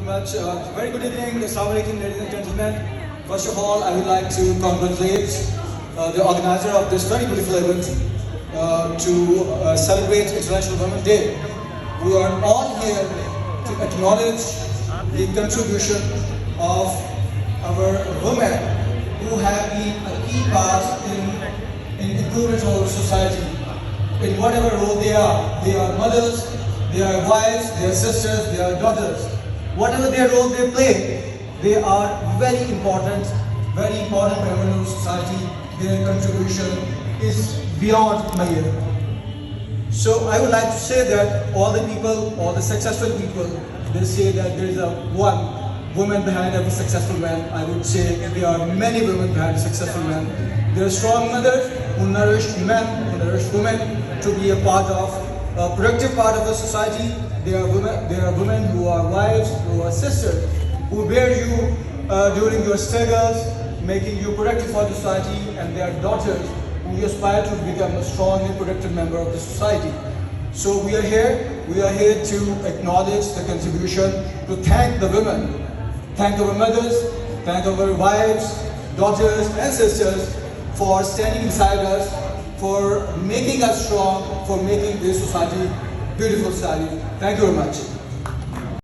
very much. Very good evening, Assalamu alaikum, ladies and gentlemen. First of all, I would like to congratulate the organizer of this very beautiful event to celebrate International Women's Day. We are all here to acknowledge the contribution of our women who have been a key part in improvement of our society. In whatever role they are mothers, they are wives, they are sisters, they are daughters. Whatever their role they play, they are very important members of society. Their contribution is beyond measure. So I would like to say that all the successful people, they say that there is one woman behind every successful man. I would say there are many women behind successful men. There are strong mothers who nourished men, who nourished women to be a productive part of the society. There are women who are wives, who are sisters, who bear you during your struggles, making you productive for the society, and there are daughters who aspire to become a strong and productive member of the society. So we are here to acknowledge the contribution, to thank the women, thank our mothers, thank our wives, daughters and sisters for standing beside us, for making us strong, for making this society beautiful society. Thank you very much.